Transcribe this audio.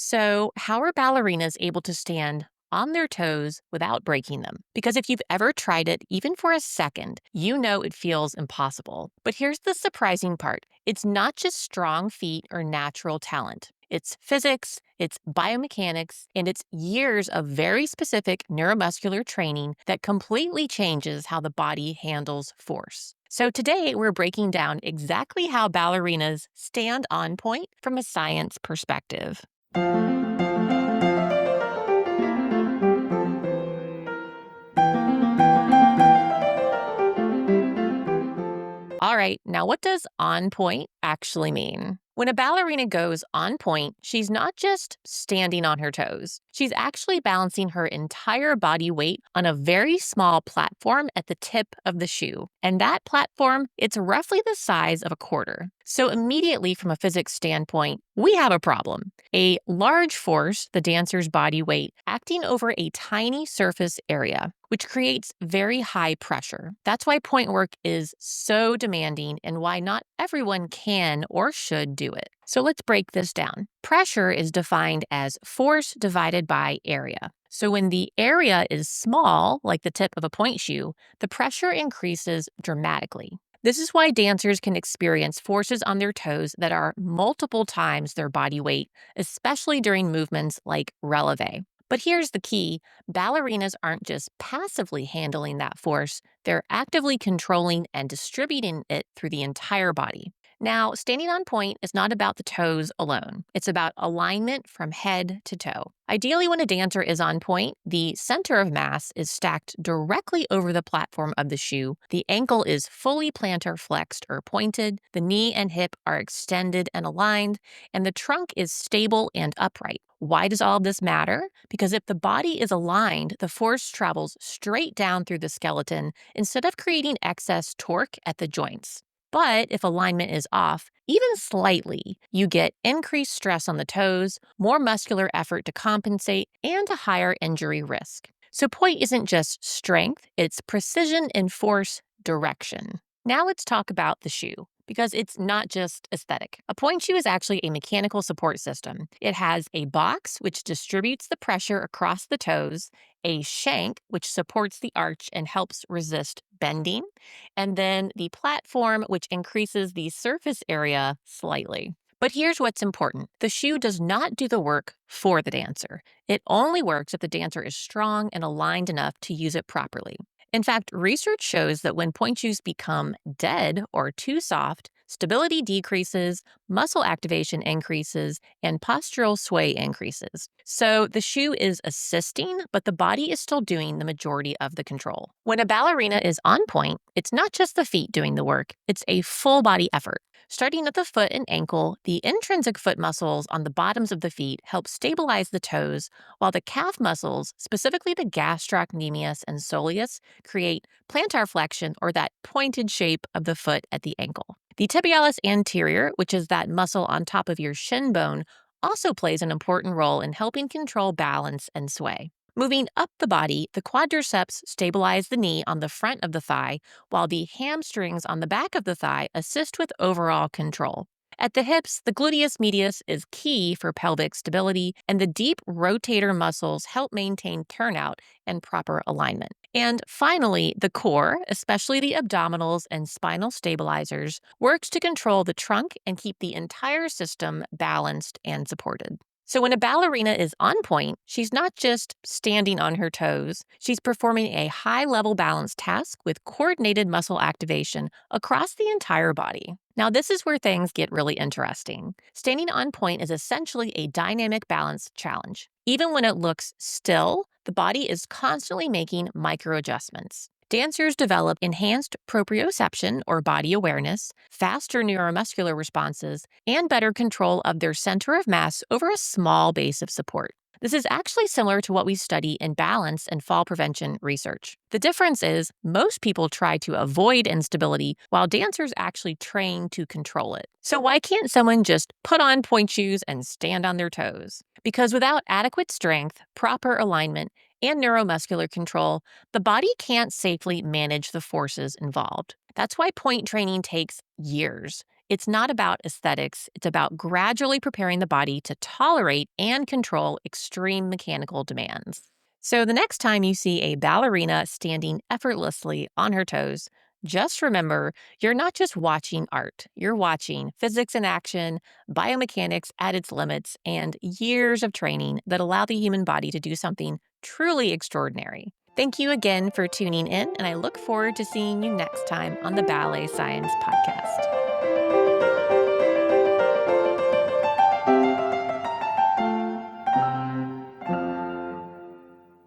So, how are ballerinas able to stand on their toes without breaking them? Because if you've ever tried it, even for a second, you know it feels impossible. But here's the surprising part, it's not just strong feet or natural talent. It's physics, it's biomechanics, and it's years of very specific neuromuscular training that completely changes how the body handles force. So, today we're breaking down exactly how ballerinas stand on point from a science perspective. All right, now what does on point actually mean? When a ballerina goes on point, she's not just standing on her toes. She's actually balancing her entire body weight on a very small platform at the tip of the shoe. And that platform, it's roughly the size of a quarter. So immediately from a physics standpoint, we have a problem. A large force, the dancer's body weight, acting over a tiny surface area, which creates very high pressure. That's why point work is so demanding and why not everyone can or should do it. So let's break this down. Pressure is defined as force divided by area. So when the area is small, like the tip of a point shoe, the pressure increases dramatically. This is why dancers can experience forces on their toes that are multiple times their body weight, especially during movements like releve. But here's the key, ballerinas aren't just passively handling that force, they're actively controlling and distributing it through the entire body. Now, standing on point is not about the toes alone. It's about alignment from head to toe. Ideally, when a dancer is on point, the center of mass is stacked directly over the platform of the shoe. The ankle is fully plantar flexed or pointed. The knee and hip are extended and aligned, and the trunk is stable and upright. Why does all of this matter? Because if the body is aligned, the force travels straight down through the skeleton instead of creating excess torque at the joints. But if alignment is off, even slightly, you get increased stress on the toes, more muscular effort to compensate, and a higher injury risk. So, point isn't just strength, it's precision and force direction. Now, let's talk about the shoe. Because it's not just aesthetic. A point shoe is actually a mechanical support system. It has a box, which distributes the pressure across the toes, a shank, which supports the arch and helps resist bending, and then the platform, which increases the surface area slightly. But here's what's important, the shoe does not do the work for the dancer. It only works if the dancer is strong and aligned enough to use it properly. In fact, research shows that when point shoes become dead or too soft, stability decreases, muscle activation increases, and postural sway increases. So the shoe is assisting, but the body is still doing the majority of the control. When a ballerina is on point, it's not just the feet doing the work, it's a full body effort. Starting at the foot and ankle, the intrinsic foot muscles on the bottoms of the feet help stabilize the toes, while the calf muscles, specifically the gastrocnemius and soleus, create plantar flexion or that pointed shape of the foot at the ankle. The tibialis anterior, which is that muscle on top of your shin bone, also plays an important role in helping control balance and sway. Moving up the body, the quadriceps stabilize the knee on the front of the thigh, while the hamstrings on the back of the thigh assist with overall control. At the hips, the gluteus medius is key for pelvic stability, and the deep rotator muscles help maintain turnout and proper alignment. And finally, the core, especially the abdominals and spinal stabilizers, works to control the trunk and keep the entire system balanced and supported. So when a ballerina is on point, she's not just standing on her toes, she's performing a high-level balance task with coordinated muscle activation across the entire body. Now, this is where things get really interesting. Standing on point is essentially a dynamic balance challenge. Even when it looks still, the body is constantly making micro adjustments. Dancers develop enhanced proprioception or body awareness, faster neuromuscular responses, and better control of their center of mass over a small base of support. This is actually similar to what we study in balance and fall prevention research. The difference is most people try to avoid instability while dancers actually train to control it. So why can't someone just put on point shoes and stand on their toes? Because without adequate strength, proper alignment, and neuromuscular control, the body can't safely manage the forces involved. That's why point training takes years. It's not about aesthetics, it's about gradually preparing the body to tolerate and control extreme mechanical demands. So the next time you see a ballerina standing effortlessly on her toes, just remember you're not just watching art, you're watching physics in action, biomechanics at its limits, and years of training that allow the human body to do something truly extraordinary. Thank you again for tuning in, and I look forward to seeing you next time on the Ballet Science Podcast.